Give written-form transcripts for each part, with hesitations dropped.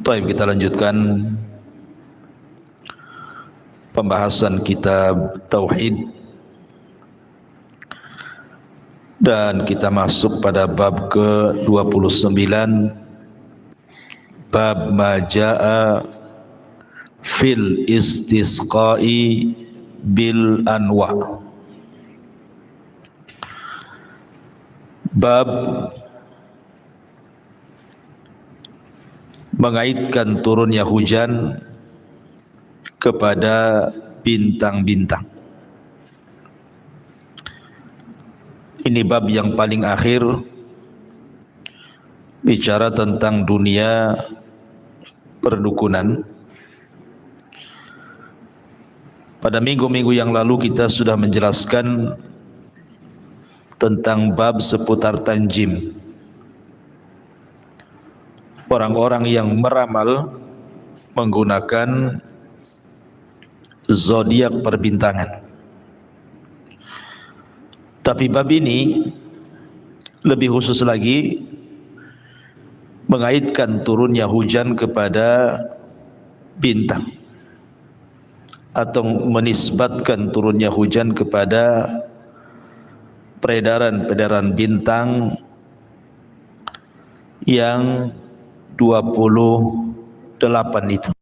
Baik, kita lanjutkan pembahasan kitab Tauhid dan kita masuk pada bab ke-29, bab majaa fil istisqai bil anwa. Bab mengaitkan turunnya hujan kepada bintang-bintang. Ini bab yang paling akhir, bicara tentang dunia perdukunan. Pada minggu-minggu yang lalu kita sudah menjelaskan tentang bab seputar tanjim, orang-orang yang meramal menggunakan zodiak perbintangan. Tapi bab ini lebih khusus lagi mengaitkan turunnya hujan kepada bintang, atau menisbatkan turunnya hujan kepada peredaran bintang yang 28 itu.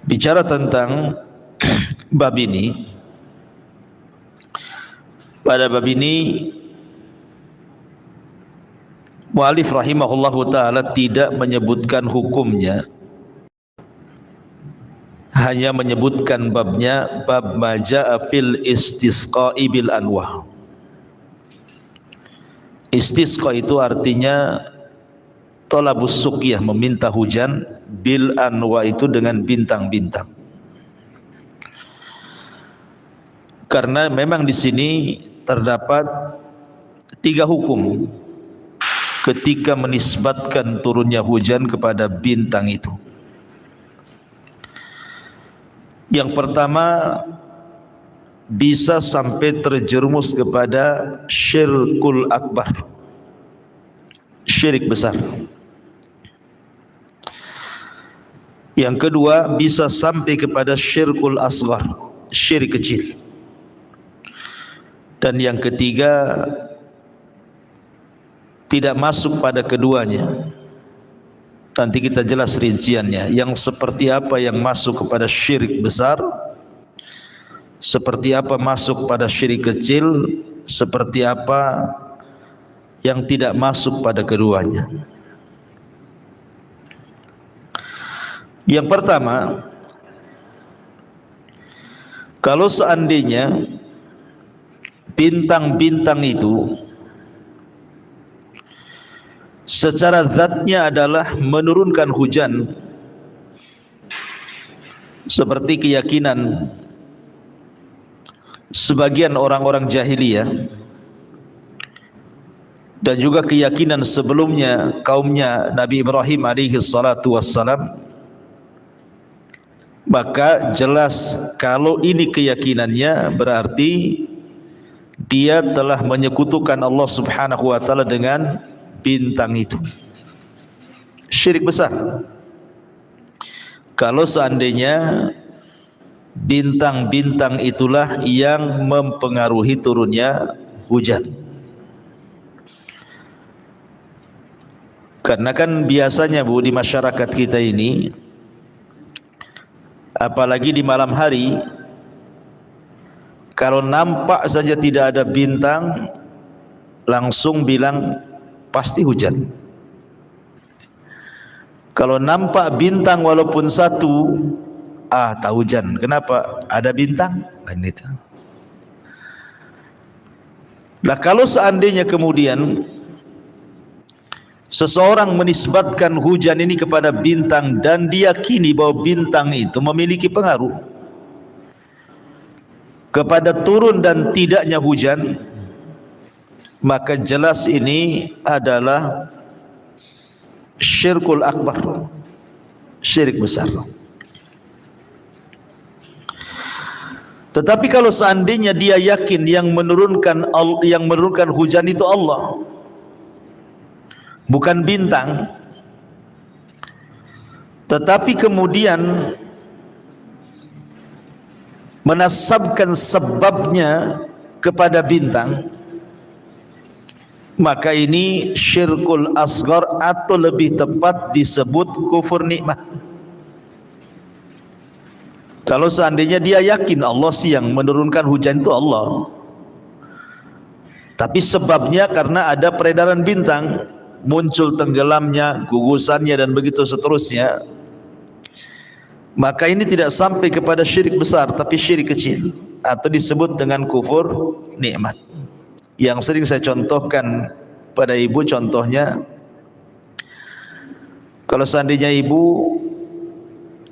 Bicara tentang bab ini, pada bab ini mu'alif rahimahullahu ta'ala tidak menyebutkan hukumnya, hanya menyebutkan babnya, bab majaa fil istisqa'i bil anwa. Istisqa itu artinya thalabus suqyah, meminta hujan, bil anwa itu dengan bintang-bintang. Karena memang di sini terdapat 3 hukum ketika menisbatkan turunnya hujan kepada bintang itu. Yang pertama, bisa sampai terjerumus kepada syirkul akbar, syirik besar. Yang kedua, bisa sampai kepada syirkul asghar, syirik kecil. Dan yang ketiga, tidak masuk pada keduanya. Nanti kita jelas rinciannya. Yang seperti apa yang masuk kepada syirik besar, seperti apa masuk pada syirik kecil, seperti apa yang tidak masuk pada keduanya. Yang pertama, kalau seandainya bintang-bintang itu secara zatnya adalah menurunkan hujan, seperti keyakinan sebagian orang-orang jahiliyah dan juga keyakinan sebelumnya kaumnya Nabi Ibrahim alaihi salatu wassalam, maka jelas kalau ini keyakinannya berarti dia telah menyekutukan Allah subhanahu wa ta'ala dengan bintang itu. Syirik besar. Kalau seandainya bintang-bintang itulah yang mempengaruhi turunnya hujan. Karena kan biasanya Bu, di masyarakat kita ini, apalagi di malam hari, kalau nampak saja tidak ada bintang, langsung bilang pasti hujan. Kalau nampak bintang walaupun satu, tak hujan. Kenapa? Ada bintang kan itu. Nah, kalau seandainya kemudian seseorang menisbatkan hujan ini kepada bintang dan diyakini bahwa bintang itu memiliki pengaruh kepada turun dan tidaknya hujan, maka jelas ini adalah syirkul akbar, syirik besar. Tetapi kalau seandainya dia yakin yang menurunkan hujan itu Allah, bukan bintang, tetapi kemudian menasabkan sebabnya kepada bintang, maka ini syirkul asghar, atau lebih tepat disebut kufur nikmat. Kalau seandainya dia yakin Allah sih yang menurunkan hujan itu Allah, tapi sebabnya karena ada peredaran bintang, muncul tenggelamnya, gugusannya, dan begitu seterusnya, maka ini tidak sampai kepada syirik besar, tapi syirik kecil, atau disebut dengan kufur nikmat. Yang sering saya contohkan pada ibu, contohnya kalau seandainya ibu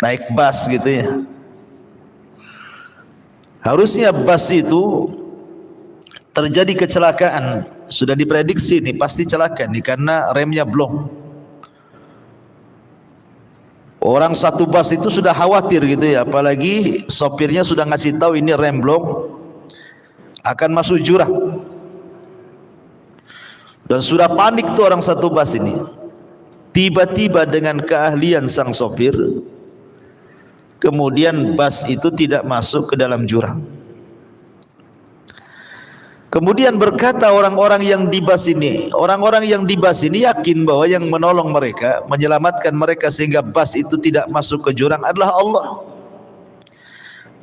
naik bus gitu ya, harusnya bus itu terjadi kecelakaan, sudah diprediksi nih pasti celaka nih karena remnya blong. Orang satu bus itu sudah khawatir gitu ya, apalagi sopirnya sudah ngasih tahu ini rem blong, akan masuk jurang, dan sudah panik tuh orang satu bus ini. Tiba-tiba dengan keahlian sang sopir, kemudian bus itu tidak masuk ke dalam jurang. Kemudian berkata orang-orang yang di bus ini, yakin bahwa yang menolong mereka, menyelamatkan mereka sehingga bus itu tidak masuk ke jurang adalah Allah.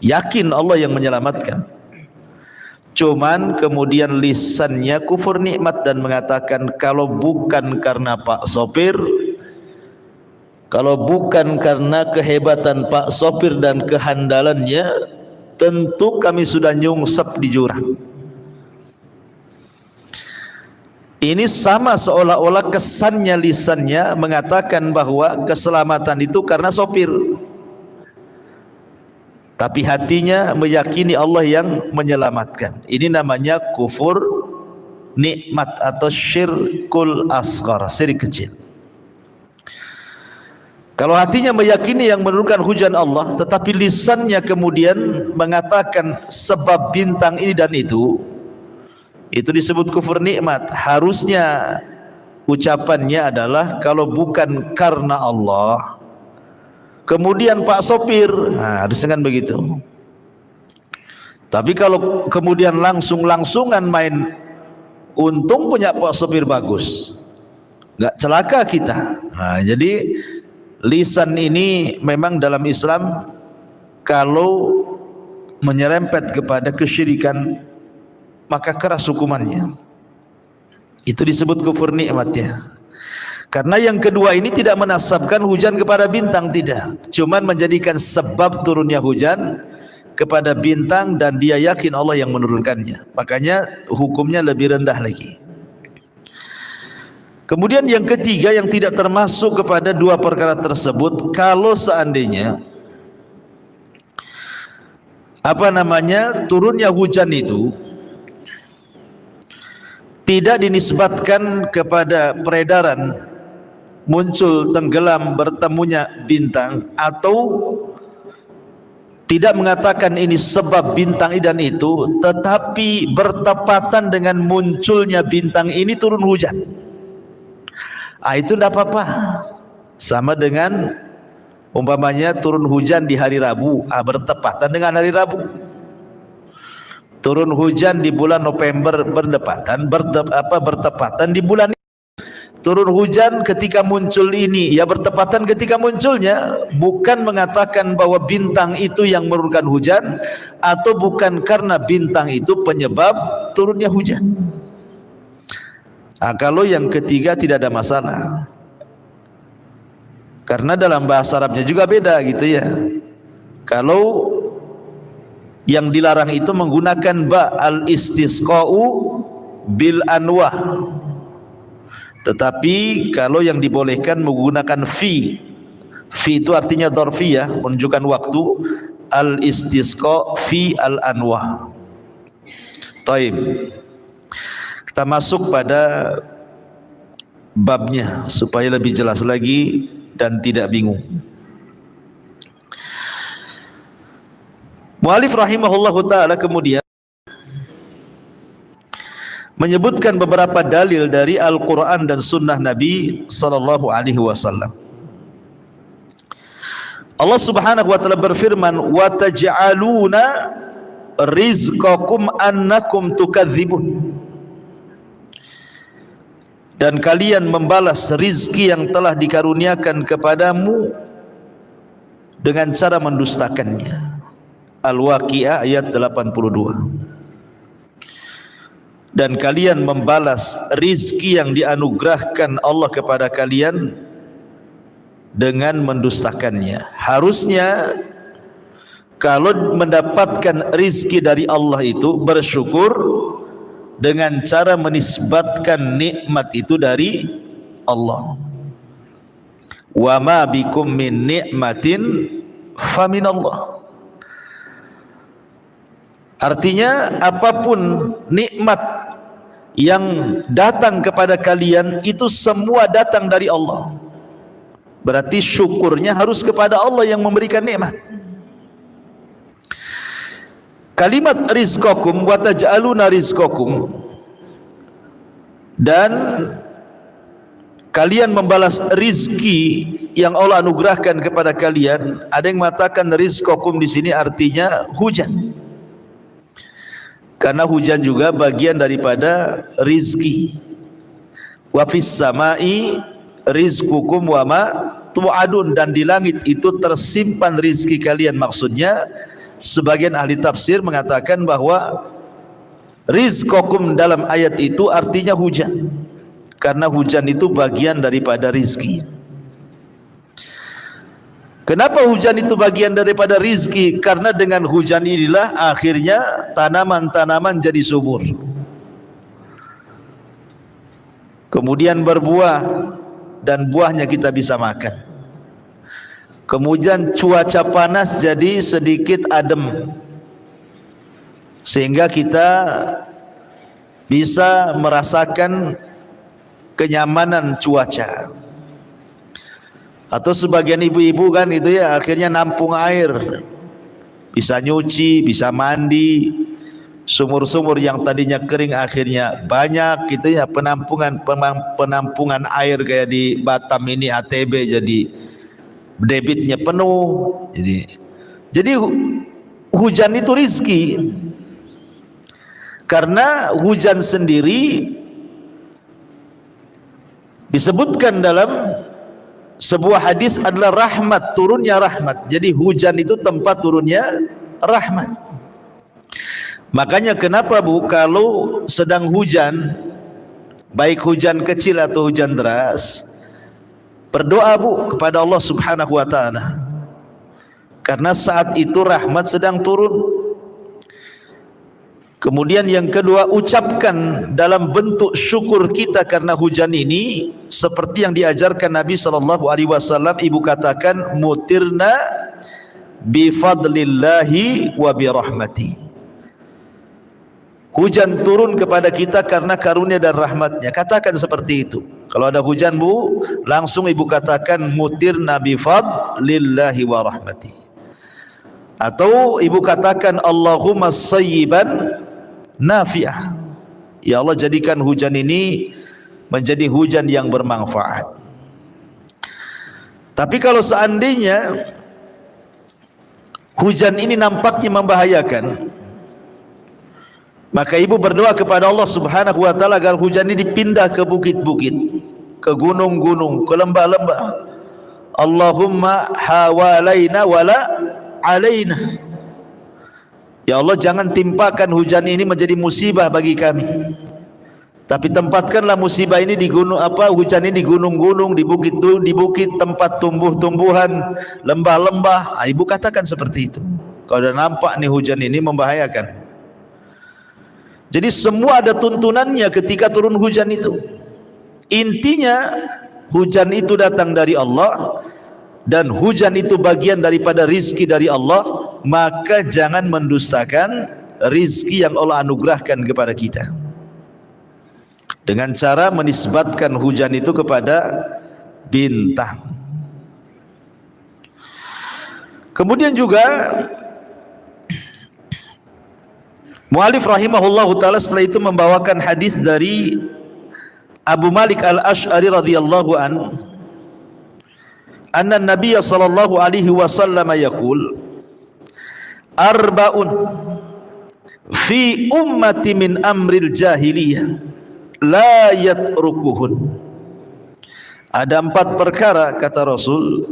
Yakin Allah yang menyelamatkan. Cuman kemudian lisannya kufur nikmat dan mengatakan, kalau bukan karena Pak Sopir, kalau bukan karena kehebatan Pak Sopir dan kehandalannya, tentu kami sudah nyungsep di jurang. Ini sama seolah-olah kesannya lisannya mengatakan bahwa keselamatan itu karena sopir, tapi hatinya meyakini Allah yang menyelamatkan. Ini namanya kufur nikmat atau syirkul asghar, syirik kecil. Kalau hatinya meyakini yang menurunkan hujan Allah, tetapi lisannya kemudian mengatakan sebab bintang ini dan itu disebut kufur nikmat. Harusnya ucapannya adalah kalau bukan karena Allah, kemudian Pak Sopir, nah, harus dengan begitu. Tapi kalau kemudian langsungan main untung punya Pak Sopir bagus, nggak celaka kita. Nah, jadi lisan ini memang dalam Islam kalau menyerempet kepada kesyirikan maka keras hukumannya. Itu disebut kufur nikmat ya. Karena yang kedua ini tidak menasabkan hujan kepada bintang, tidak, cuman menjadikan sebab turunnya hujan kepada bintang dan dia yakin Allah yang menurunkannya, makanya hukumnya lebih rendah lagi. Kemudian yang ketiga yang tidak termasuk kepada dua perkara tersebut, kalau seandainya turunnya hujan itu tidak dinisbatkan kepada peredaran muncul tenggelam bertemunya bintang, atau tidak mengatakan ini sebab bintang dan itu, tetapi bertepatan dengan munculnya bintang ini turun hujan, itu tidak apa-apa. Sama dengan umpamanya turun hujan di hari Rabu, bertepatan dengan hari Rabu. Turun hujan di bulan November bertepatan di bulan ini. Turun hujan ketika muncul ini, ya bertepatan ketika munculnya, bukan mengatakan bahwa bintang itu yang menurunkan hujan, atau bukan karena bintang itu penyebab turunnya hujan. Nah, kalau yang ketiga tidak ada masalah, karena dalam bahasa Arabnya juga beda gitu ya. Kalau yang dilarang itu menggunakan ba al-istisqa'u bil anwa, tetapi kalau yang dibolehkan menggunakan fi itu artinya dzarfiyah, menunjukkan waktu, al-istisqa fi al-anwa. Taib, kita masuk pada babnya supaya lebih jelas lagi dan tidak bingung. Mu'allif rahimahullahu ta'ala kemudian menyebutkan beberapa dalil dari Al-Quran dan Sunnah Nabi Sallallahu Alaihi Wasallam. Allah Subhanahu Wa Taala berfirman, wa taj'aluna rizqakum annakum tukadzibun, dan kalian membalas rizki yang telah dikaruniakan kepadamu dengan cara mendustakannya. Al-Waqiah ayat 82. Dan kalian membalas rizki yang dianugerahkan Allah kepada kalian dengan mendustakannya. Harusnya kalau mendapatkan rizki dari Allah itu bersyukur dengan cara menisbatkan nikmat itu dari Allah. Wa ma bikum min ni'matin faminallah. Artinya apapun nikmat yang datang kepada kalian itu semua datang dari Allah. Berarti syukurnya harus kepada Allah yang memberikan nikmat. Kalimat rizqakum wa taj'aluna rizqakum, dan kalian membalas rizki yang Allah anugerahkan kepada kalian. Ada yang mengatakan rizqakum di sini artinya hujan, karena hujan juga bagian daripada rizki. Wa fis samai rizqukum wa ma tu'adun, dan di langit itu tersimpan rizki kalian. Maksudnya sebagian ahli tafsir mengatakan bahwa rizqukum dalam ayat itu artinya hujan, karena hujan itu bagian daripada rizki. Kenapa hujan itu bagian daripada rizki? Karena dengan hujan inilah akhirnya tanaman-tanaman jadi subur, kemudian berbuah, dan buahnya kita bisa makan. Kemudian cuaca panas jadi sedikit adem, sehingga kita bisa merasakan kenyamanan cuaca. Atau sebagian ibu-ibu kan itu ya, akhirnya nampung air, bisa nyuci, bisa mandi. Sumur-sumur yang tadinya kering akhirnya banyak gitu ya, penampungan air kayak di Batam ini ATB jadi debitnya penuh. Jadi hujan itu rizki, karena hujan sendiri disebutkan dalam sebuah hadis adalah rahmat, turunnya rahmat. Jadi hujan itu tempat turunnya rahmat. Makanya kenapa Bu, kalau sedang hujan, baik hujan kecil atau hujan deras, berdoa Bu kepada Allah Subhanahu wa ta'ala, karena saat itu rahmat sedang turun. Kemudian yang kedua, ucapkan dalam bentuk syukur kita karena hujan ini seperti yang diajarkan Nabi SAW. Ibu katakan, mutirna bifadlillahi wa birahmati. Hujan turun kepada kita karena karunia dan rahmatnya. Katakan seperti itu. Kalau ada hujan Bu, langsung ibu katakan mutirna bifadlillahi wa rahmati. Atau ibu katakan Allahumma sayyiban nafi'ah. Ya Allah, jadikan hujan ini menjadi hujan yang bermanfaat. Tapi kalau seandainya hujan ini nampaknya membahayakan, maka ibu berdoa kepada Allah Subhanahu wa ta'ala agar hujan ini dipindah ke bukit-bukit, ke gunung-gunung, ke lembah-lembah. Allahumma hawalaina wala alaina. Ya Allah, jangan timpakan hujan ini menjadi musibah bagi kami, tapi tempatkanlah musibah ini di gunung, hujan ini di gunung-gunung, di bukit tempat tumbuh-tumbuhan, lembah-lembah. Ibu katakan seperti itu. Kalau sudah nampak nih hujan ini membahayakan. Jadi semua ada tuntunannya ketika turun hujan itu. Intinya hujan itu datang dari Allah, dan hujan itu bagian daripada rizki dari Allah. Maka jangan mendustakan rizki yang Allah anugerahkan kepada kita dengan cara menisbatkan hujan itu kepada bintang. Kemudian juga Mu'alif rahimahullahu ta'ala setelah itu membawakan hadis dari Abu Malik al-Ash'ari radhiyallahu anna Nabiya sallallahu alaihi wasallam yaqul arba'un fi ummati min amril jahiliyah la yatrukuhun. Ada 4 perkara kata Rasul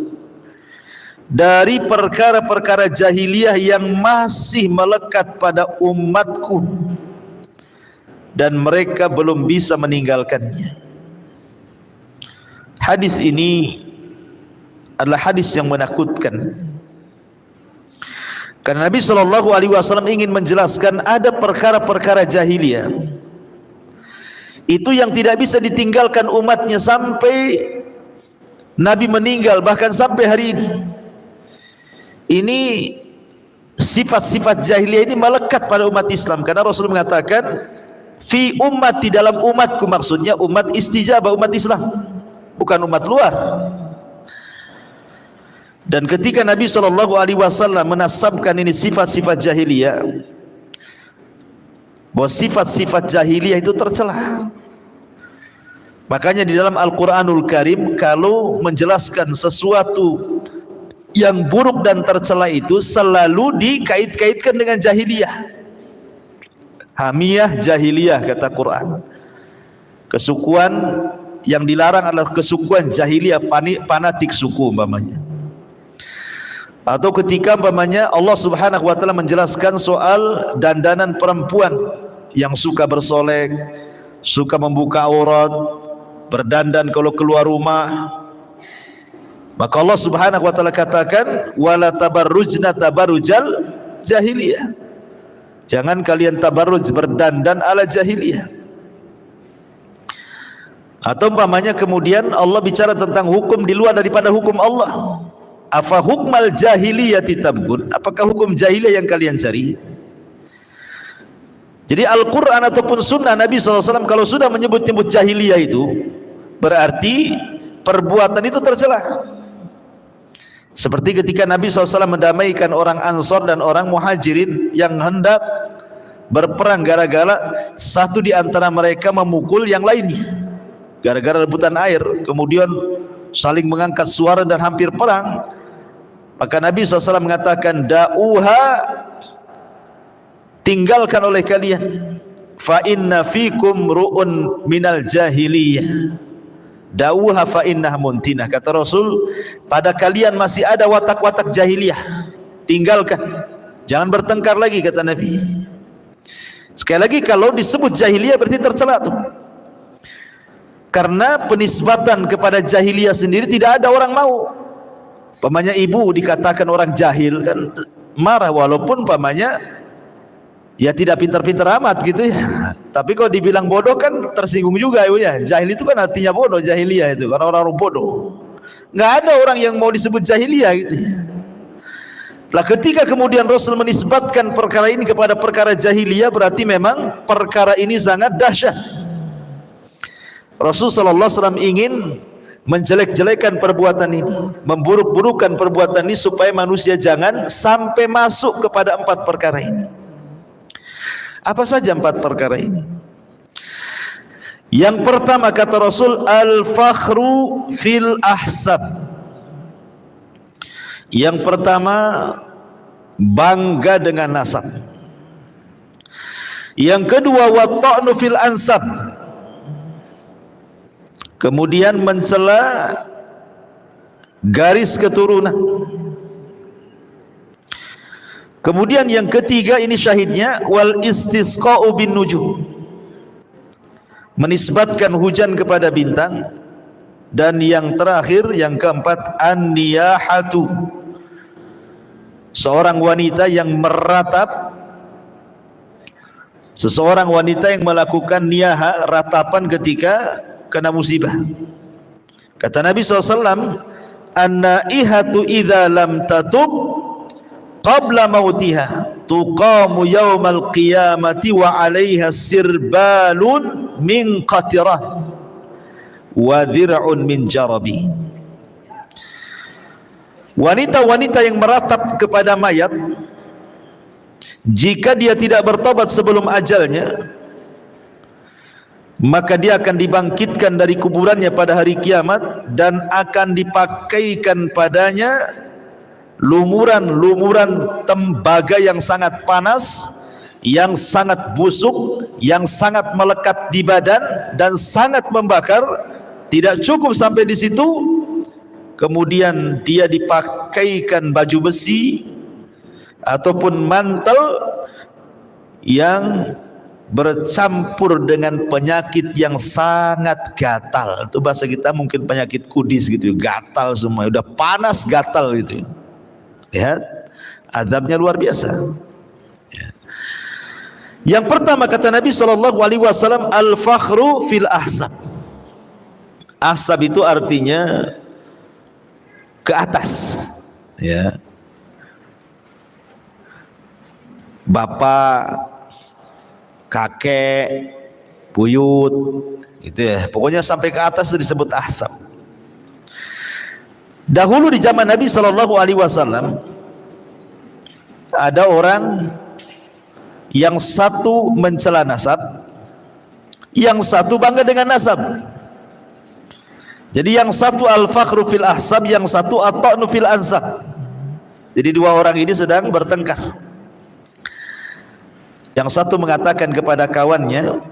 dari perkara-perkara jahiliyah yang masih melekat pada umatku dan mereka belum bisa meninggalkannya. Hadis ini adalah hadis yang menakutkan, karena Nabi SAW ingin menjelaskan ada perkara-perkara jahiliyah itu yang tidak bisa ditinggalkan umatnya sampai Nabi meninggal, bahkan sampai hari ini. Ini sifat-sifat jahiliyah ini melekat pada umat Islam, karena Rasul mengatakan fi ummati, dalam umatku, maksudnya umat istijabah, umat Islam, bukan umat luar. Dan ketika Nabi SAW menasabkan ini sifat-sifat jahiliyah, bahwa sifat-sifat jahiliyah itu tercela. Makanya di dalam Al-Quranul Karim kalau menjelaskan sesuatu yang buruk dan tercela itu selalu dikait-kaitkan dengan jahiliyah. Hamiyah jahiliyah kata Quran. Kesukuan yang dilarang adalah kesukuan jahiliyah, fanatik suku umpamanya. Atau ketika umpamanya Allah Subhanahu wa taala menjelaskan soal dandanan perempuan yang suka bersolek, suka membuka aurat, berdandan kalau keluar rumah, maka Allah Subhanahu wa taala katakan wala tabarrujna tabarrujal jahiliyah. Jangan kalian tabarruj, berdandan ala jahiliyah. Atau umpamanya kemudian Allah bicara tentang hukum di luar daripada hukum Allah. Afa hukmal jahiliyati tabghun, apakah hukum jahiliyah yang kalian cari? Jadi Al-Quran ataupun sunnah Nabi SAW kalau sudah menyebut-nyebut jahiliyah itu berarti perbuatan itu tercela. Seperti ketika Nabi SAW mendamaikan orang Ansor dan orang Muhajirin yang hendak berperang gara-gara satu di antara mereka memukul yang lainnya gara-gara rebutan air, kemudian saling mengangkat suara dan hampir perang. Maka Nabi SAW mengatakan da'uha, tinggalkan oleh kalian, fa inna fikum ru'un minal jahiliyah, da'uha fa innah muntinah. Kata Rasul, pada kalian masih ada watak-watak jahiliyah, tinggalkan, jangan bertengkar lagi kata Nabi. Sekali lagi kalau disebut jahiliyah berarti tercela tuh, karena penisbatan kepada jahiliyah sendiri tidak ada orang mau. Pamannya ibu dikatakan orang jahil kan marah, walaupun pamannya ya tidak pintar-pintar amat gitu ya, tapi kalau dibilang bodoh kan tersinggung juga ibunya. Jahil itu kan artinya bodoh, jahiliyah itu karena orang-orang bodoh. Nggak ada orang yang mau disebut jahiliyah gitu. Lah ketika kemudian Rasul menisbatkan perkara ini kepada perkara jahiliyah, berarti memang perkara ini sangat dahsyat. Rasul sallallahu alaihi wasallam ingin menjelek-jelekan perbuatan ini, memburuk-burukan perbuatan ini supaya manusia jangan sampai masuk kepada 4 perkara ini. Apa saja 4 perkara ini? Yang pertama kata Rasul, al-fakhru fil ahsab. Yang pertama, bangga dengan nasab. Yang kedua, wa ta'nu fil ansab. Kemudian mencela garis keturunan. Kemudian yang ketiga, ini syahidnya, wal istisqa'u bin nujum, menisbatkan hujan kepada bintang. Dan yang terakhir, yang keempat, an-niyahatu, seorang wanita yang meratap, seseorang wanita yang melakukan niyaha, ratapan ketika kena musibah. Kata Nabi SAW, an-naihatu idza lam tatub qabla mautiha tuqamu yaumal qiyamati wa 'alaiha sirbalun min qatirah wa dhir'un min jarabi. Wanita-wanita yang meratap kepada mayat Jika dia tidak bertobat sebelum ajalnya, maka dia akan dibangkitkan dari kuburannya pada hari kiamat dan akan dipakaikan padanya lumuran-lumuran tembaga yang sangat panas, yang sangat busuk, yang sangat melekat di badan dan sangat membakar. Tidak cukup sampai di situ, kemudian dia dipakaikan baju besi ataupun mantel yang bercampur dengan penyakit yang sangat gatal. Itu bahasa kita mungkin penyakit kudis gitu, gatal semua, udah panas gatal gitu. Lihat, azabnya luar biasa. Yang pertama kata Nabi SAW, al-fakhru fil ahsab. Ahsab itu artinya ke atas, ya. Bapak, kakek, buyut, gitu ya. Pokoknya sampai ke atas itu disebut ahsab. Dahulu di zaman Nabi SAW ada orang yang satu mencela nasab, yang satu bangga dengan nasab. Jadi yang satu al-fakhru fil ahsab, yang satu at-ta'nu fil ansab. Jadi dua orang ini sedang bertengkar. Yang satu mengatakan kepada kawannya,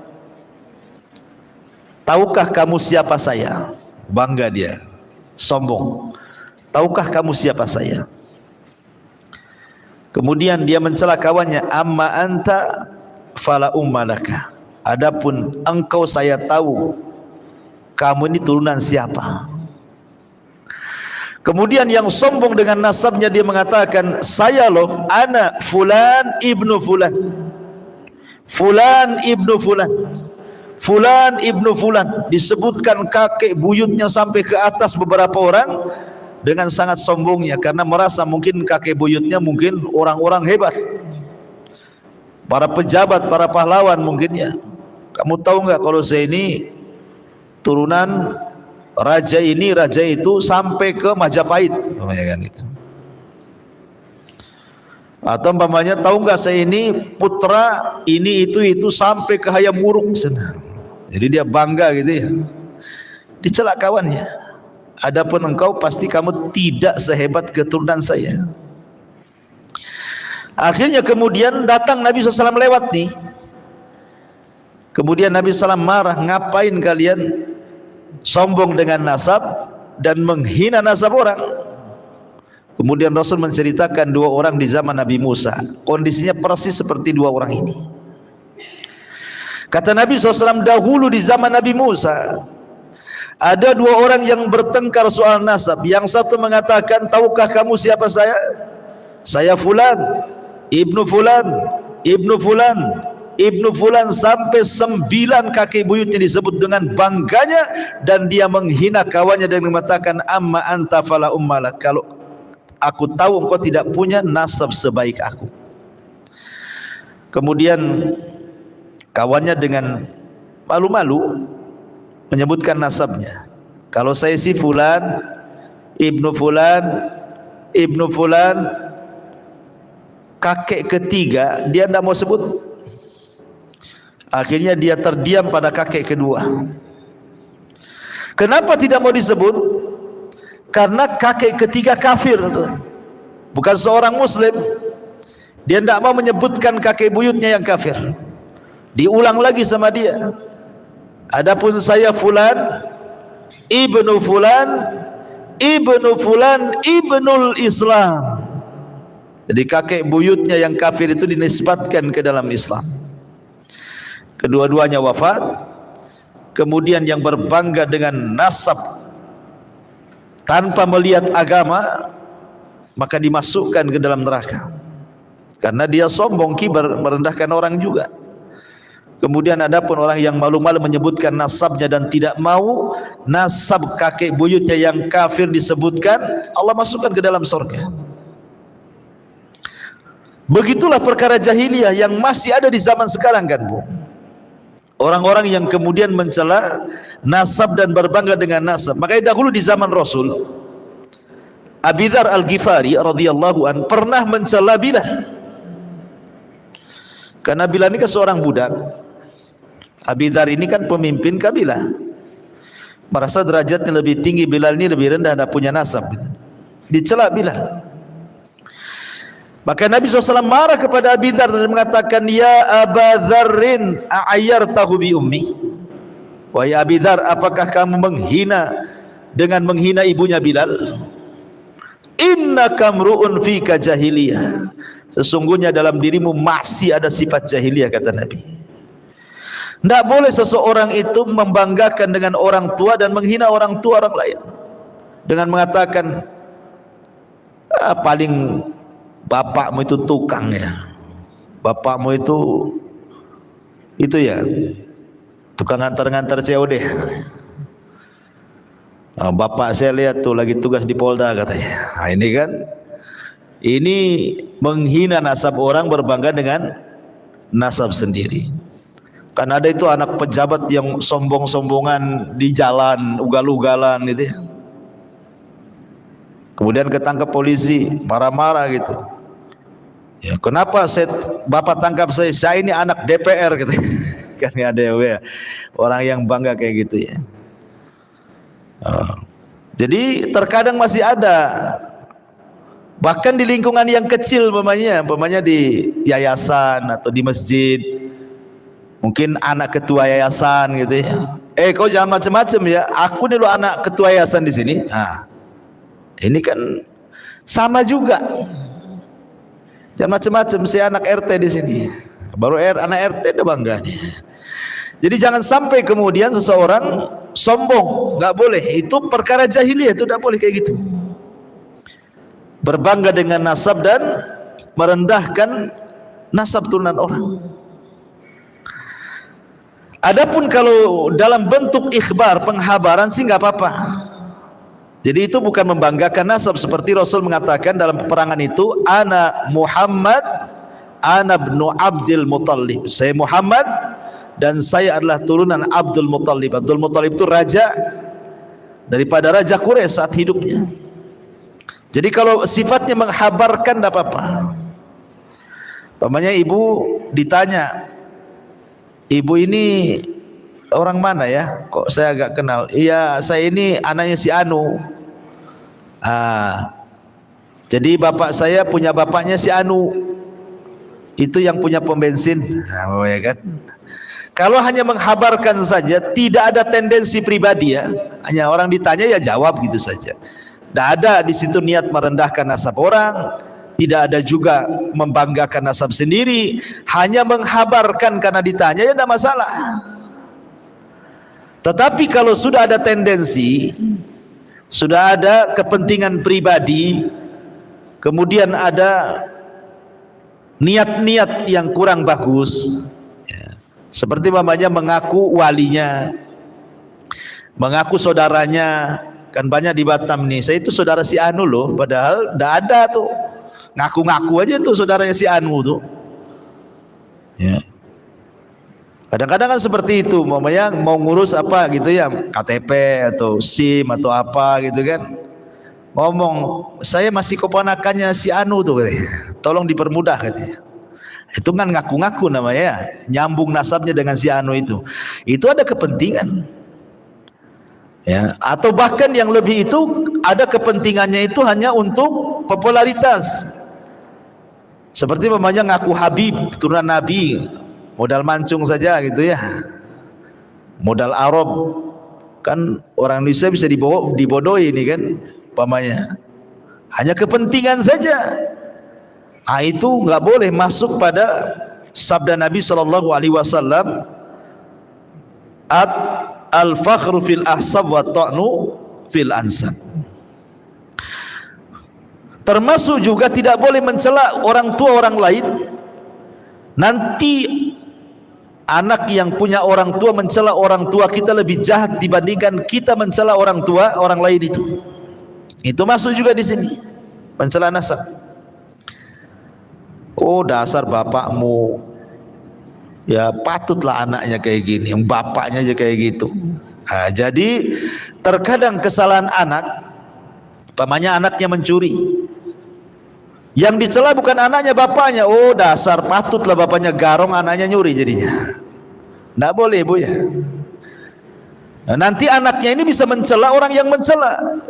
tahukah kamu siapa saya? Bangga dia, sombong. Tahukah kamu siapa saya? Kemudian dia mencela kawannya, amma anta fala ummalaka. Adapun engkau saya tahu kamu ini turunan siapa. Kemudian yang sombong dengan nasabnya dia mengatakan, saya loh, ana fulan ibnu fulan, fulan ibnu fulan, fulan ibnu fulan. Disebutkan kakek buyutnya sampai ke atas beberapa orang dengan sangat sombongnya, karena merasa mungkin kakek buyutnya mungkin orang-orang hebat, para pejabat, para pahlawan mungkinnya. Kamu tahu nggak kalau saya ini turunan raja ini, raja itu sampai ke Majapahit, kan itu. Atau umpamanya, tahu nggak saya ini putra ini itu sampai ke Hayam Wuruk sana. Jadi dia bangga gitu ya. Dicela kawannya. Adapun engkau pasti kamu tidak sehebat keturunan saya. Akhirnya kemudian datang Nabi SAW lewat nih. Kemudian Nabi SAW marah, ngapain kalian sombong dengan nasab dan menghina nasab orang. Kemudian Rasul menceritakan dua orang di zaman Nabi Musa, kondisinya persis seperti dua orang ini. Kata Nabi SAW, dahulu di zaman Nabi Musa ada dua orang yang bertengkar soal nasab. Yang satu mengatakan, tahukah kamu siapa saya? Saya fulan, ibnu fulan, ibnu fulan, ibnu fulan, sampai 9 kakek buyutnya disebut dengan bangganya, dan dia menghina kawannya dan mengatakan, amma anta fala ummalak. Kalau aku tahu engkau tidak punya nasab sebaik aku. Kemudian kawannya dengan malu-malu menyebutkan nasabnya. Kalau saya si fulan, ibnu fulan, ibnu fulan, kakek ketiga dia tidak mau sebut. Akhirnya dia terdiam pada kakek kedua. Kenapa tidak mau disebut? Karena kakek ketiga kafir, bukan seorang muslim. Dia tidak mau menyebutkan kakek buyutnya yang kafir. Diulang lagi sama dia, adapun saya fulan, ibnu fulan, ibnu fulan, ibnul Islam. Jadi kakek buyutnya yang kafir itu dinisbatkan ke dalam Islam. Kedua-duanya wafat. Kemudian yang berbangga dengan nasab tanpa melihat agama, maka dimasukkan ke dalam neraka, karena dia sombong, kibar, merendahkan orang juga. Kemudian ada pun orang yang malu-malu menyebutkan nasabnya dan tidak mau nasab kakek buyutnya yang kafir disebutkan, Allah masukkan ke dalam surga. Begitulah perkara jahiliyah yang masih ada di zaman sekarang kan, Bu. Orang-orang yang kemudian mencela nasab dan berbangga dengan nasab. Makanya dahulu di zaman Rasul, Abi Dzar Al-Ghifari radhiyallahu an pernah mencela Bilal. Karena Bilal ini kan seorang budak. Abi Dzar ini kan pemimpin kabilah, merasa derajatnya lebih tinggi, Bilal ini lebih rendah, tidak punya nasab. Dicela Bilal. Maka Nabi SAW marah kepada Abi Dzar dan mengatakan, ya Aba Dzarrin a'ayyartahu bi ummi. Wahai Abi Dzar, apakah kamu menghina dengan menghina ibunya Bilal? Innaka mru'un fika jahiliyah. Sesungguhnya dalam dirimu masih ada sifat jahiliyah, kata Nabi. Tidak boleh seseorang itu membanggakan dengan orang tua dan menghina orang tua orang lain dengan mengatakan, paling bapakmu itu tukang ya, bapakmu itu ya tukang ngantar-ngantar COD. Bapak saya lihat tuh lagi tugas di Polda katanya. Nah, ini kan, ini menghina nasab orang, berbangga dengan nasab sendiri. Kan ada itu anak pejabat yang sombong-sombongan di jalan, ugal-ugalan gitu ya. Kemudian ketangkap polisi, marah-marah gitu. Ya, kenapa bapak tangkap saya? Saya ini anak DPR gitu. Kan ada ya, orang yang bangga kayak gitu ya. Jadi terkadang masih ada, bahkan di lingkungan yang kecil, umpamanya di yayasan atau di masjid, mungkin anak ketua yayasan gitu ya. Kau jangan macam-macam ya, aku nih lo anak ketua yayasan di sini. Nah, ini kan sama juga. Jangan macam-macam, saya anak RT di sini. Baru anak RT udah bangga nih. Jadi jangan sampai kemudian seseorang sombong, nggak boleh. Itu perkara jahiliyah, itu tidak boleh kayak gitu. Berbangga dengan nasab dan merendahkan nasab turunan orang. Adapun kalau dalam bentuk ikhbar, penghabaran sih nggak apa-apa. Jadi itu bukan membanggakan nasab, seperti Rasul mengatakan dalam peperangan itu, ana Muhammad, ana ibnu Abdul Muttalib. Saya Muhammad dan saya adalah turunan Abdul Muttalib. Abdul Muttalib itu raja daripada Raja Quraisy saat hidupnya. Jadi kalau sifatnya menghabarkan tidak apa-apa. Umpamanya ibu ditanya, ibu ini orang mana ya? Kok saya agak kenal? Iya, saya ini anaknya si Anu. Jadi bapak saya punya bapaknya si Anu. Itu yang punya pom bensin. Ya kan? Kalau hanya menghabarkan saja, tidak ada tendensi pribadi ya. Hanya orang ditanya ya jawab gitu saja. Tidak ada di situ niat merendahkan nasab orang. Tidak ada juga membanggakan nasab sendiri. Hanya menghabarkan karena ditanya ya tidak masalah. Tetapi kalau sudah ada tendensi, sudah ada kepentingan pribadi, kemudian ada niat-niat yang kurang bagus ya. Seperti mamanya mengaku walinya, mengaku saudaranya. Kan banyak di Batam nih, saya itu saudara si Anu loh, padahal tidak ada tuh. Ngaku-ngaku aja tuh saudaranya si Anu tuh ya. Kadang-kadang kan seperti itu, mamanya mau ngurus apa gitu ya, KTP atau SIM atau apa gitu kan, ngomong saya masih keponakannya si Anu tuh katanya. Tolong dipermudah katanya. Itu kan ngaku-ngaku namanya, nyambung nasabnya dengan si Anu itu ada kepentingan ya. Atau bahkan yang lebih itu, ada kepentingannya itu hanya untuk popularitas, seperti mamanya ngaku Habib, turunan Nabi, modal mancung saja gitu ya, modal Arab. Kan orang Indonesia bisa dibodohi ini kan, umpamanya hanya kepentingan saja. Itu nggak boleh masuk pada sabda Nabi SAW, al-fakhru fil ahsab wa ta'nu fil ansab. Termasuk juga tidak boleh mencela orang tua orang lain. Nanti anak yang punya orang tua mencela orang tua kita lebih jahat dibandingkan kita mencela orang tua orang lain itu. Itu masuk juga di sini, mencela nasab. Oh, dasar bapakmu, ya patutlah anaknya kayak gini, yang bapaknya aja kayak gitu. Jadi terkadang kesalahan anak, umpamanya anaknya mencuri, Yang dicela bukan anaknya, bapaknya. Oh, dasar, patutlah bapaknya garong, anaknya nyuri jadinya. Tidak boleh, Bu ya. Nah, nanti anaknya ini bisa mencela orang yang mencela.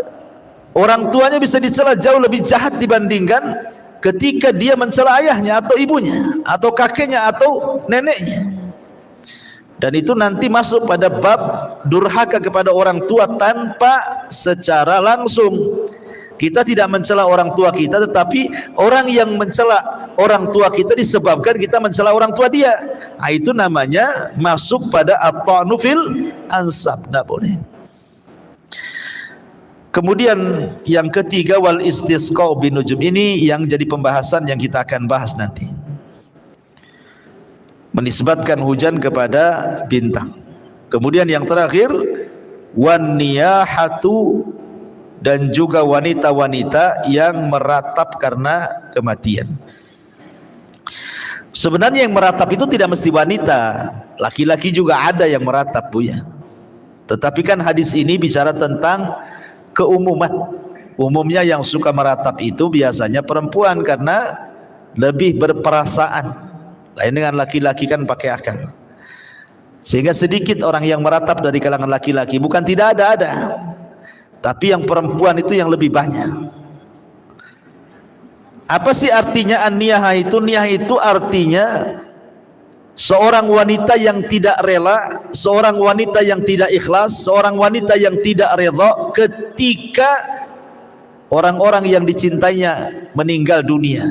Orang tuanya bisa dicela jauh lebih jahat dibandingkan ketika dia mencela ayahnya atau ibunya atau kakeknya atau neneknya. Dan itu nanti masuk pada bab durhaka kepada orang tua tanpa secara langsung. Kita tidak mencela orang tua kita, tetapi orang yang mencela orang tua kita disebabkan kita mencela orang tua dia. Nah, itu namanya masuk pada at-ta'nu fil ansab. Tidak boleh. Kemudian yang ketiga, wal istisqa binujum. Ini yang jadi pembahasan yang kita akan bahas nanti. Menisbatkan hujan kepada bintang. Kemudian yang terakhir, wan niyahatu, dan juga wanita-wanita yang meratap karena kematian. Sebenarnya yang meratap itu tidak mesti wanita, laki-laki juga ada yang meratap, Bu ya. Tetapi kan hadis ini bicara tentang keumuman. Umumnya yang suka meratap itu biasanya perempuan karena lebih berperasaan. Lain dengan laki-laki kan pakai akal. Sehingga sedikit orang yang meratap dari kalangan laki-laki, bukan tidak ada. Tapi yang perempuan itu yang lebih banyak. Apa sih artinya an-niyah itu? Niyah itu artinya seorang wanita yang tidak rela, seorang wanita yang tidak ikhlas, seorang wanita yang tidak redha ketika orang-orang yang dicintainya meninggal dunia.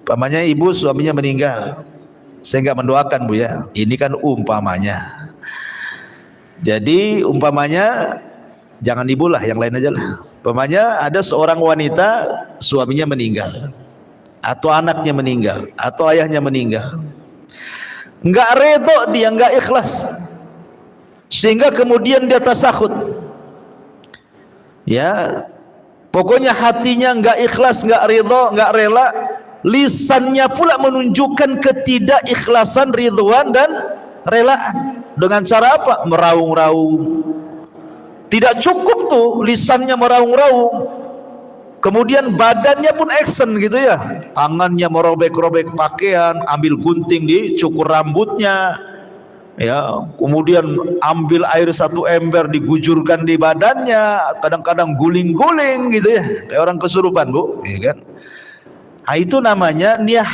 Umpamanya ibu suaminya meninggal, saya enggak mendoakan, Bu ya, ini kan umpamanya. Jadi umpamanya, jangan ibu lah, yang lain aja lah. Umpamanya ada seorang wanita suaminya meninggal, atau anaknya meninggal, atau ayahnya meninggal, enggak redha dia, enggak ikhlas, sehingga kemudian dia tasakhut. Ya, pokoknya hatinya enggak ikhlas, enggak redha, enggak rela. Lisannya pula menunjukkan ketidakikhlasan, ridwan dan relaan. Dengan cara apa? Meraung-raung. Tidak cukup tuh lisannya meraung-raung, kemudian badannya pun action gitu ya. Tangannya merobek-robek pakaian, ambil gunting dicukur rambutnya, ya, kemudian ambil air 1 ember digujurkan di badannya, kadang-kadang guling-guling gitu ya, kayak orang kesurupan, Bu, ya kan? Nah, itu namanya niyah.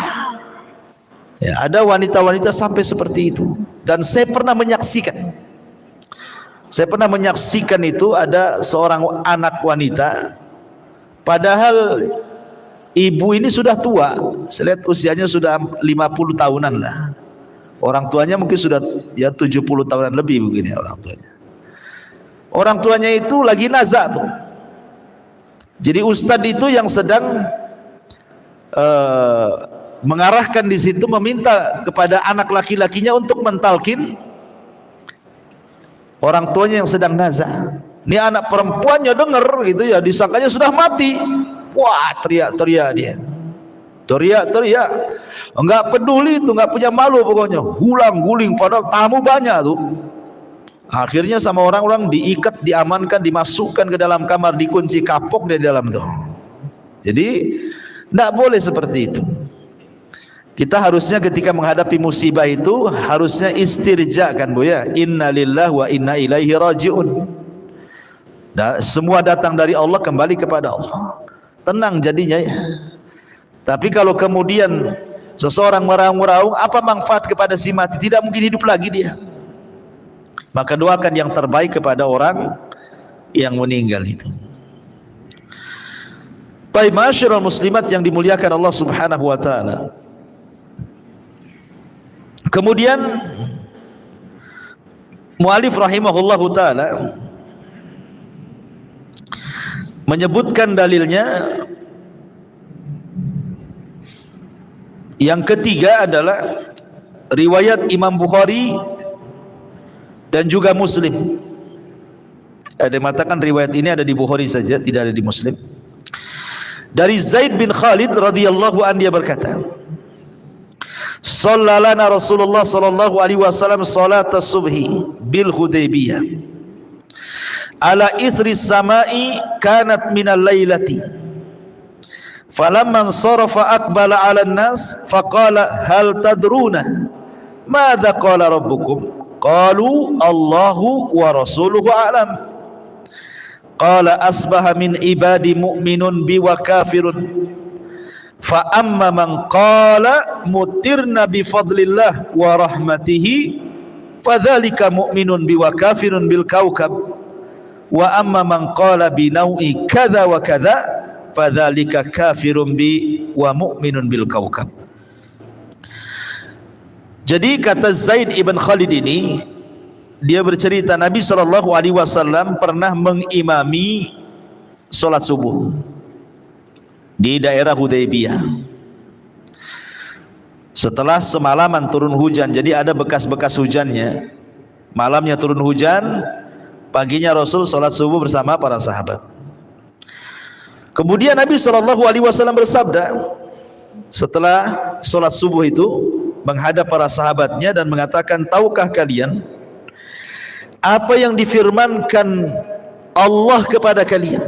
Ya, ada wanita-wanita sampai seperti itu, dan saya pernah menyaksikan. Itu ada seorang anak wanita, padahal ibu ini sudah tua. Saya lihat usianya sudah 50 tahunan lah. Orang tuanya mungkin sudah ya 70 tahunan lebih begini orang tuanya. Orang tuanya itu lagi nazak tuh. Jadi ustadz itu yang sedang mengarahkan di situ, meminta kepada anak laki-lakinya untuk mentalkin orang tuanya yang sedang nazar. Ini anak perempuannya dengar gitu ya, disangkanya sudah mati. Wah, teriak-teriak dia. Teriak-teriak. Enggak peduli itu, enggak punya malu pokoknya. Gulang-guling, padahal tamu banyak tuh. Akhirnya sama orang-orang diikat, diamankan, dimasukkan ke dalam kamar, dikunci, kapok di dalam tuh. Jadi tidak boleh seperti itu. Kita harusnya ketika menghadapi musibah itu harusnya istirja, kan, Bu ya. Inna lillahi wa inna ilaihi rajiun. Semua datang dari Allah, kembali kepada Allah. Tenang jadinya ya. Tapi kalau kemudian seseorang meraung-raung, apa manfaat kepada si mati? Tidak mungkin hidup lagi dia. Maka doakan yang terbaik kepada orang yang meninggal itu. Baik, ma'asyiral muslimat yang dimuliakan Allah Subhanahu wa taala. Kemudian mu'alif rahimahullahu taala menyebutkan dalilnya. Yang ketiga adalah riwayat Imam Bukhari dan juga Muslim. Ada yang mengatakan riwayat ini ada di Bukhari saja, tidak ada di Muslim. Dari Zaid bin Khalid radhiyallahu anhu, dia berkata, "Shallalana Rasulullah sallallahu alaihi wasallam salat as-subhi bil Hudaybiyah. Ala ithri samai kanat minal lailati. Falamman sarafa aqbala 'alan nas faqala hal tadruna madza qala rabbukum qalu Allahu wa rasuluhu a'lam qala asbaha min ibadi mu'minun bi wa kafirun fa amma man qala mutirna bi fadlillah wa rahmatihi fadzalika mu'minun bi wa kafirun bil kaukab wa amma man qala bi nau'i kadza wa kadza fadzalika kafirun bi wa mu'minun bil kaukab. Jadi kata Zaid ibn Khalid ini, dia bercerita Nabi SAW pernah mengimami solat subuh di daerah Hudaybiyah. Setelah semalaman turun hujan, jadi ada bekas-bekas hujannya. Malamnya turun hujan, paginya Rasul solat subuh bersama para sahabat. Kemudian Nabi SAW bersabda setelah solat subuh itu, menghadap para sahabatnya dan mengatakan, tahukah kalian apa yang difirmankan Allah kepada kalian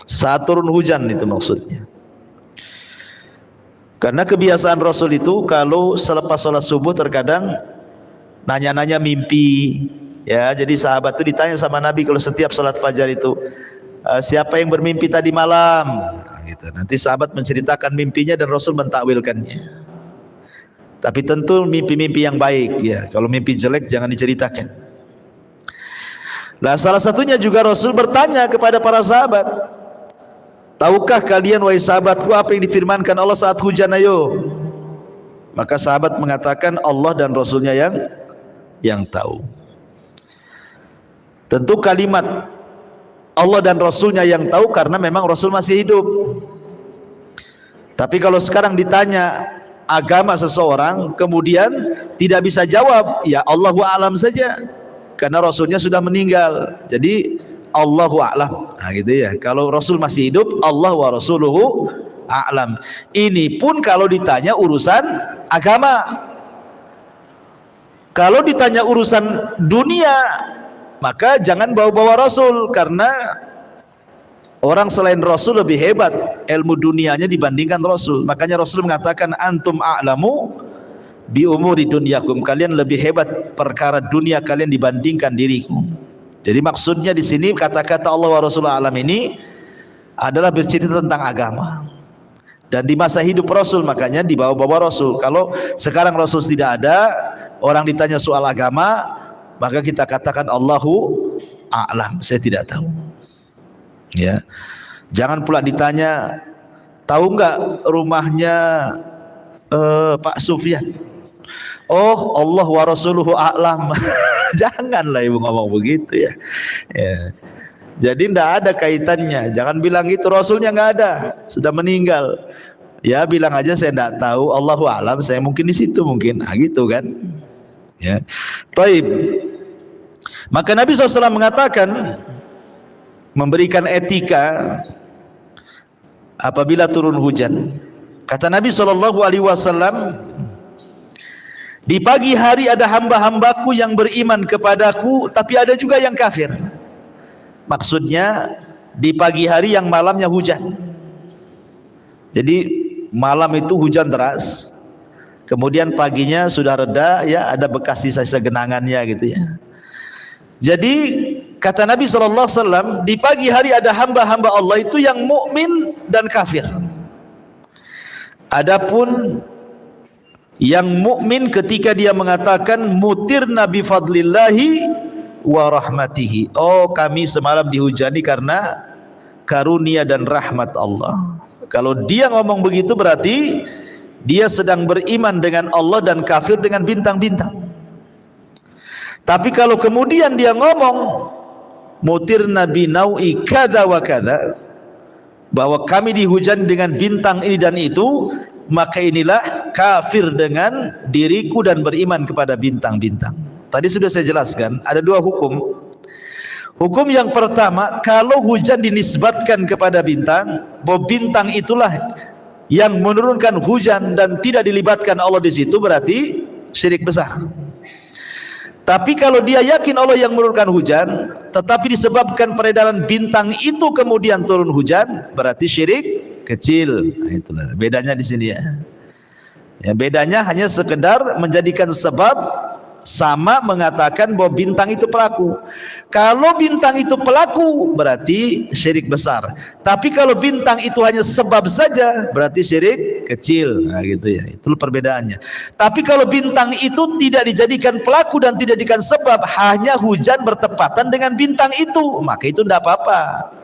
saat turun hujan? Itu maksudnya. Karena kebiasaan Rasul itu kalau selepas sholat subuh terkadang nanya-nanya mimpi, ya. Jadi sahabat itu ditanya sama Nabi kalau setiap sholat fajar itu, siapa yang bermimpi tadi malam? Nah, gitu. Nanti sahabat menceritakan mimpinya dan Rasul mentakwilkannya. Tapi tentu mimpi-mimpi yang baik, ya. Kalau mimpi jelek jangan diceritakan. Nah, salah satunya juga Rasul bertanya kepada para sahabat, tahukah kalian wahai sahabatku apa yang difirmankan Allah saat hujan? Ayo. Maka sahabat mengatakan Allah dan Rasulnya yang tahu. Tentu kalimat Allah dan Rasulnya yang tahu karena memang Rasul masih hidup. Tapi kalau sekarang ditanya agama seseorang kemudian tidak bisa jawab, ya Allahu a'lam saja, karena Rasulnya sudah meninggal. Jadi Allahu a'lam, nah, gitu ya. Kalau Rasul masih hidup, Allah wa rasuluhu a'lam. Ini pun kalau ditanya urusan agama. Kalau ditanya urusan dunia, maka jangan bawa-bawa Rasul, karena orang selain Rasul lebih hebat ilmu dunianya dibandingkan Rasul. Makanya Rasul mengatakan antum a'lamu bi umuri dunyakum, kalian lebih hebat perkara dunia kalian dibandingkan diriku. Jadi maksudnya di sini kata-kata Allah wa Rasulullah alam ini adalah bercerita tentang agama. Dan di masa hidup Rasul makanya dibawa-bawa Rasul. Kalau sekarang Rasul tidak ada, orang ditanya soal agama, maka kita katakan Allahu a'lam, saya tidak tahu. Ya. Jangan pula ditanya, tahu enggak rumahnya Pak Sufyan? Oh, Allah wa rasuluhu a'lam. Janganlah ibu ngomong begitu, ya. Ya. Jadi tidak ada kaitannya. Jangan bilang itu, Rasulnya nggak ada, sudah meninggal. Ya bilang aja saya tidak tahu, Allahu a'lam, saya mungkin di situ mungkin. Nah, gitu kan. Ya. Taib. Maka Nabi SAW mengatakan, memberikan etika apabila turun hujan. Kata Nabi SAW, di pagi hari ada hamba-hambaku yang beriman kepadaku, tapi ada juga yang kafir. Maksudnya di pagi hari yang malamnya hujan. Jadi malam itu hujan deras, kemudian paginya sudah reda, ya ada bekas sisa-sisa genangannya gitu ya. Jadi kata Nabi SAW, di pagi hari ada hamba-hamba Allah itu yang mukmin dan kafir. Adapun yang mukmin ketika dia mengatakan mutirna bi fadlillahi wa rahmatihi, oh kami semalam dihujani karena karunia dan rahmat Allah. Kalau dia ngomong begitu berarti dia sedang beriman dengan Allah dan kafir dengan bintang-bintang. Tapi kalau kemudian dia ngomong mutirna bi nau'i kada wa kada, bahwa kami dihujani dengan bintang ini dan itu, maka inilah kafir dengan diriku dan beriman kepada bintang-bintang. Tadi sudah saya jelaskan ada dua hukum. Hukum yang pertama, kalau hujan dinisbatkan kepada bintang, bahwa bintang itulah yang menurunkan hujan dan tidak dilibatkan Allah di situ, berarti syirik besar. Tapi kalau dia yakin Allah yang menurunkan hujan, tetapi disebabkan peredaran bintang itu kemudian turun hujan, berarti syirik kecil. Nah, itulah bedanya di sini ya. Ya, bedanya hanya sekedar menjadikan sebab, sama mengatakan bahwa bintang itu pelaku. Kalau bintang itu pelaku berarti syirik besar. Tapi kalau bintang itu hanya sebab saja berarti syirik kecil. Nah, gitu ya. Itu perbedaannya. Tapi kalau bintang itu tidak dijadikan pelaku dan tidak dijadikan sebab, hanya hujan bertepatan dengan bintang itu, maka itu tidak apa-apa.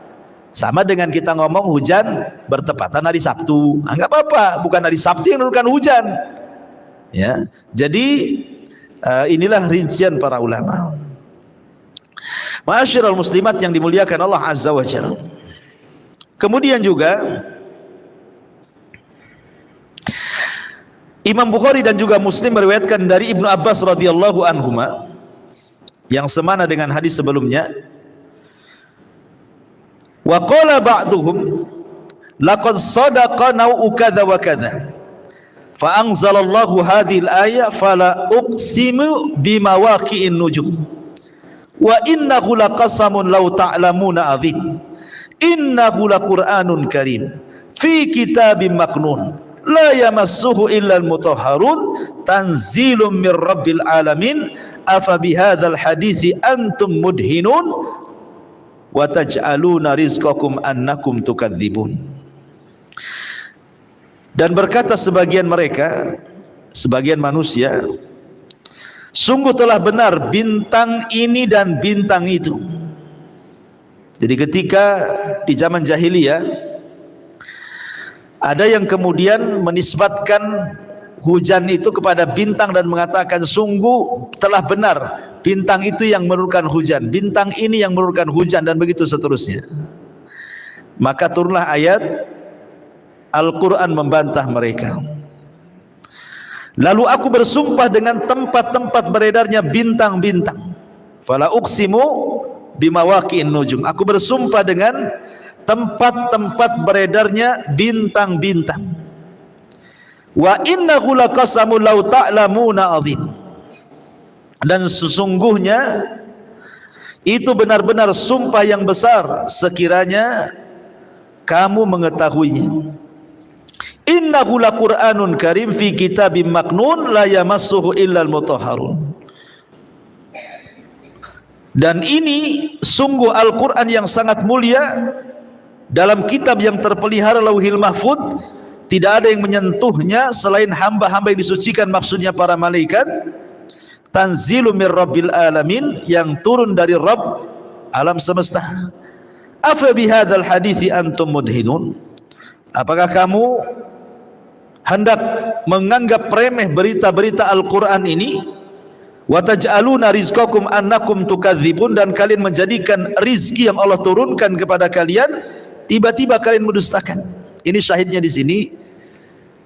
Sama dengan kita ngomong hujan bertepatan hari Sabtu, enggak apa-apa, bukan hari Sabtu yang menurunkan hujan. Ya. Jadi inilah rincian para ulama. Ma'asyiral muslimat yang dimuliakan Allah Azza wa Jalla. Kemudian juga Imam Bukhari dan juga Muslim meriwayatkan dari Ibnu Abbas radhiyallahu anhuma yang semana dengan hadis sebelumnya. Wa qala ba'duhum laqad sadaqa naw'u kadza wa kadza fa anzalallahu hadhil ayah fala uqsimu bimawaqi'in nujum wa innahu laqasamun law ta'lamuna adzim innahu laqur'anun karim fi kitabim maknun la yamassuhu illa almutahharun tanzilun min rabbil alamin afa bihadzal hadithi antum mudhinun wa taj'aluna rizqakum annakum tukadzibun. Dan berkata sebagian mereka, sebagian manusia, sungguh telah benar bintang ini dan bintang itu. Jadi ketika di zaman jahiliyah ada yang kemudian menisbatkan hujan itu kepada bintang dan mengatakan sungguh telah benar bintang itu yang menurunkan hujan, bintang ini yang menurunkan hujan, dan begitu seterusnya. Maka turunlah ayat Al-Quran membantah mereka. Lalu aku bersumpah dengan tempat-tempat beredarnya bintang-bintang. Fala uqsimu bimawaqi'in nujum. Aku bersumpah dengan tempat-tempat beredarnya bintang-bintang. Wa innahu laqasamun law ta'lamuna adzim. Dan sesungguhnya itu benar-benar sumpah yang besar sekiranya kamu mengetahuinya. Innahu laqur'anun karim fi kitabim maknun la yamassuhu illal mutahharun. Dan ini sungguh Al-Quran yang sangat mulia dalam kitab yang terpelihara Lauhil Mahfud, tidak ada yang menyentuhnya selain hamba-hamba yang disucikan, maksudnya para malaikat. Tanzilu mir rabbil alamin, yang turun dari Rabb alam semesta. Afa bihadzal hadithi antum mudhinun. Apakah kamu hendak menganggap remeh berita-berita Al-Quran ini? Wa taj'aluna rizqakum annakum tukadzibun, dan kalian menjadikan rizki yang Allah turunkan kepada kalian tiba-tiba kalian mendustakan. Ini syahidnya di sini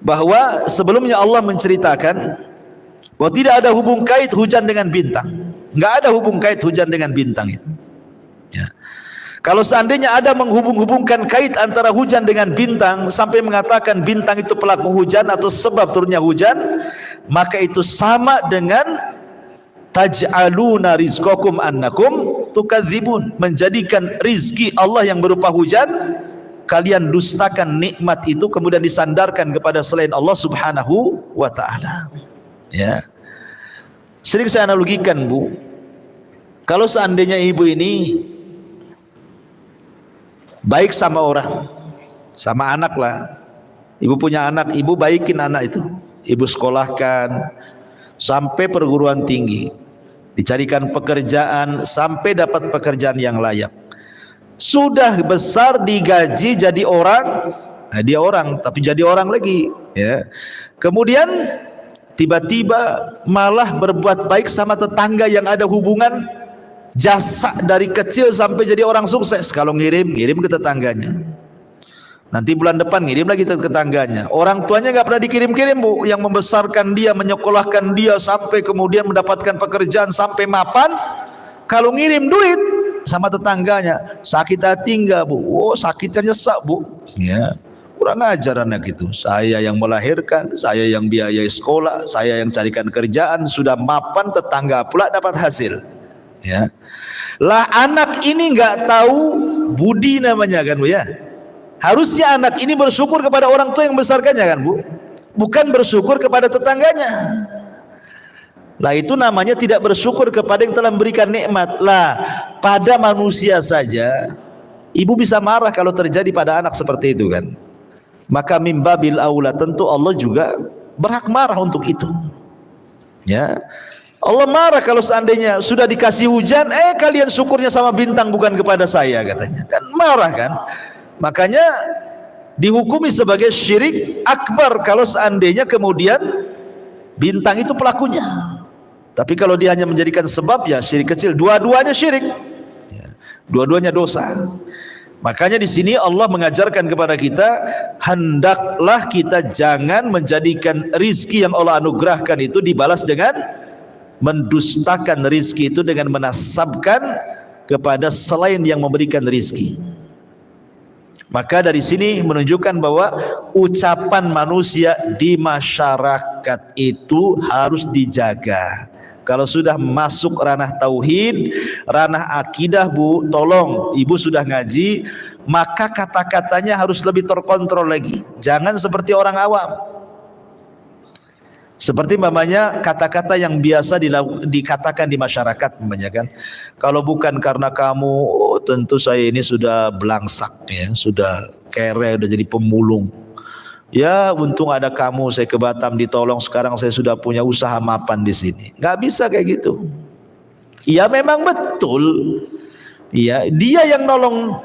bahwa sebelumnya Allah menceritakan bahwa tidak ada hubung kait hujan dengan bintang. Enggak ada hubung kait hujan dengan bintang itu. Ya. Kalau seandainya ada menghubung-hubungkan kait antara hujan dengan bintang sampai mengatakan bintang itu pelaku hujan atau sebab turunnya hujan, maka itu sama dengan taj'aluna rizqakum annakum tukadzibun, menjadikan rizki Allah yang berupa hujan kalian dustakan nikmat itu, kemudian disandarkan kepada selain Allah Subhanahu wa ta'ala. Ya, sering saya analogikan, Bu, kalau seandainya ibu ini baik sama orang, sama anak lah, ibu punya anak, ibu baikin anak itu, ibu sekolahkan sampai perguruan tinggi, dicarikan pekerjaan sampai dapat pekerjaan yang layak, sudah besar digaji jadi orang, dia orang tapi jadi orang lagi, ya. Kemudian tiba-tiba malah berbuat baik sama tetangga yang ada hubungan jasa dari kecil sampai jadi orang sukses. Kalau ngirim ke tetangganya, nanti bulan depan ngirim lagi ke tetangganya. Orang tuanya nggak pernah dikirim-kirim, Bu, yang membesarkan dia, menyekolahkan dia sampai kemudian mendapatkan pekerjaan sampai mapan. Kalau ngirim duit sama tetangganya, sakit hati enggak, Bu? Oh, sakitnya nyesek, Bu. Ya, kurang ajar anak itu. Saya yang melahirkan, saya yang biayai sekolah, saya yang carikan kerjaan, sudah mapan, tetangga pula dapat hasil. Ya, lah anak ini nggak tahu budi namanya, kan, Bu, ya. Harusnya anak ini bersyukur kepada orang tua yang membesarkannya kan Bu, bukan bersyukur kepada tetangganya. Lah itu namanya tidak bersyukur kepada yang telah memberikan nikmat. Lah pada manusia saja ibu bisa marah kalau terjadi pada anak seperti itu kan. Maka mimbabil aula tentu Allah juga berhak marah untuk itu. Ya. Allah marah kalau seandainya sudah dikasih hujan, kalian syukurnya sama bintang bukan kepada saya katanya. Kan marah kan? Makanya dihukumi sebagai syirik akbar kalau seandainya kemudian bintang itu pelakunya. Tapi kalau dia hanya menjadikan sebab, ya syirik kecil. Dua-duanya syirik. Ya. Dua-duanya dosa. Makanya di sini Allah mengajarkan kepada kita, hendaklah kita jangan menjadikan rizki yang Allah anugerahkan itu dibalas dengan mendustakan rizki itu dengan menasabkan kepada selain yang memberikan rizki. Maka dari sini menunjukkan bahwa ucapan manusia di masyarakat itu harus dijaga. Kalau sudah masuk ranah tauhid, ranah akidah Bu, tolong ibu sudah ngaji, maka kata-katanya harus lebih terkontrol lagi. Jangan seperti orang awam. Seperti mamanya kata-kata yang biasa dikatakan di masyarakat, mamanya kan, kalau bukan karena kamu, tentu saya ini sudah belangsak ya, sudah kere, udah jadi pemulung. Ya untung ada kamu, saya ke Batam ditolong, sekarang saya sudah punya usaha mapan di sini. Nggak bisa kayak gitu. Ya memang betul. Ya dia yang nolong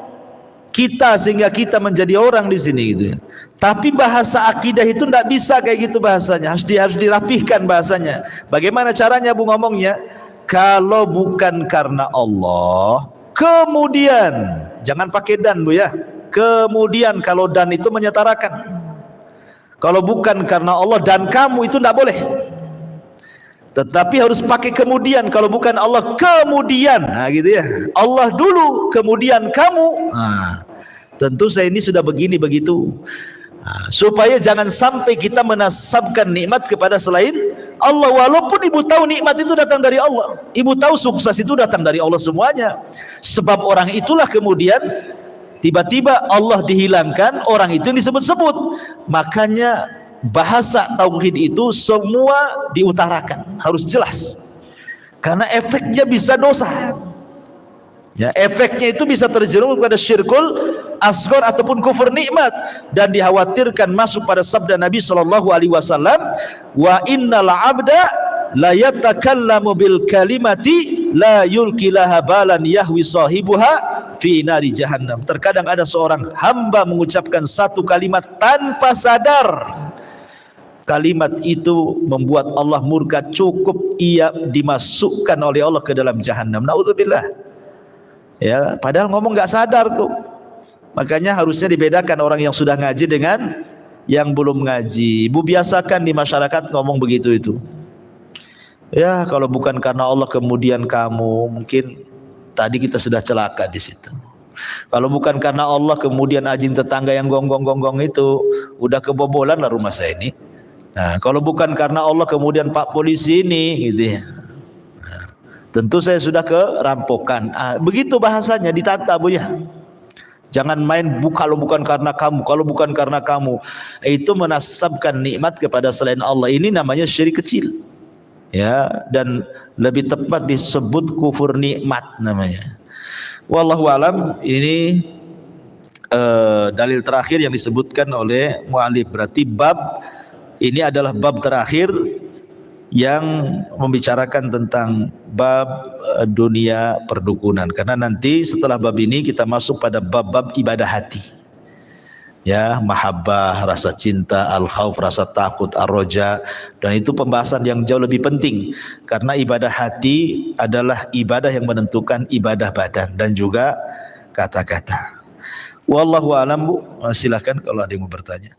kita sehingga kita menjadi orang di sini gitu ya. Tapi bahasa akidah itu tidak bisa kayak gitu bahasanya. Harus dirapihkan bahasanya. Bagaimana caranya Bu ngomongnya? Kalau bukan karena Allah, kemudian jangan pakai dan Bu ya. Kemudian kalau dan itu menyetarakan. Kalau bukan karena Allah dan kamu itu tidak boleh. Tetapi harus pakai kemudian. Kalau bukan Allah kemudian, nah gitu ya. Allah dulu, kemudian kamu. Nah, tentu saya ini sudah begini begitu. Nah, supaya jangan sampai kita menasabkan nikmat kepada selain Allah. Walaupun ibu tahu nikmat itu datang dari Allah, ibu tahu sukses itu datang dari Allah semuanya. Sebab orang itulah kemudian tiba-tiba Allah dihilangkan, orang itu yang disebut-sebut. Makanya bahasa tauhid itu semua diutarakan, harus jelas, karena efeknya bisa dosa ya, efeknya itu bisa terjerumus pada syirkul asghar ataupun kufur nikmat, dan dikhawatirkan masuk pada sabda Nabi SAW, wa innal abda la yatakallamu bil kalimati la yulkilaha balan yahwi sahibuha fi nari jahannam. Terkadang ada seorang hamba mengucapkan satu kalimat tanpa sadar, kalimat itu membuat Allah murka, cukup ia dimasukkan oleh Allah ke dalam jahannam. Naudzubillah. Ya, padahal ngomong nggak sadar tuh. Makanya harusnya dibedakan orang yang sudah ngaji dengan yang belum ngaji. Ibu biasakan di masyarakat ngomong begitu itu. Ya, kalau bukan karena Allah kemudian kamu, mungkin tadi kita sudah celaka di situ. Kalau bukan karena Allah kemudian anjing tetangga yang gonggong-gonggong itu udah kebobolan lah rumah saya ini. Nah, kalau bukan karena Allah kemudian Pak polisi ini gitu ya. Nah, tentu saya sudah kerampokan. Begitu bahasanya ditata Bu ya. Jangan main kalau bukan karena kamu, kalau bukan karena kamu. Itu menasabkan nikmat kepada selain Allah. Ini namanya syirik kecil. Ya, dan lebih tepat disebut kufur nikmat namanya. Wallahu alam. Ini dalil terakhir yang disebutkan oleh mu'alif. Berarti bab ini adalah bab terakhir yang membicarakan tentang bab dunia perdukunan, karena nanti setelah bab ini kita masuk pada bab-bab ibadah hati ya, mahabbah, rasa cinta, al-khauf, rasa takut, ar-roja, dan itu pembahasan yang jauh lebih penting, karena ibadah hati adalah ibadah yang menentukan ibadah badan dan juga kata-kata. Wallahu a'lam Bu, silakan kalau ada yang mau bertanya.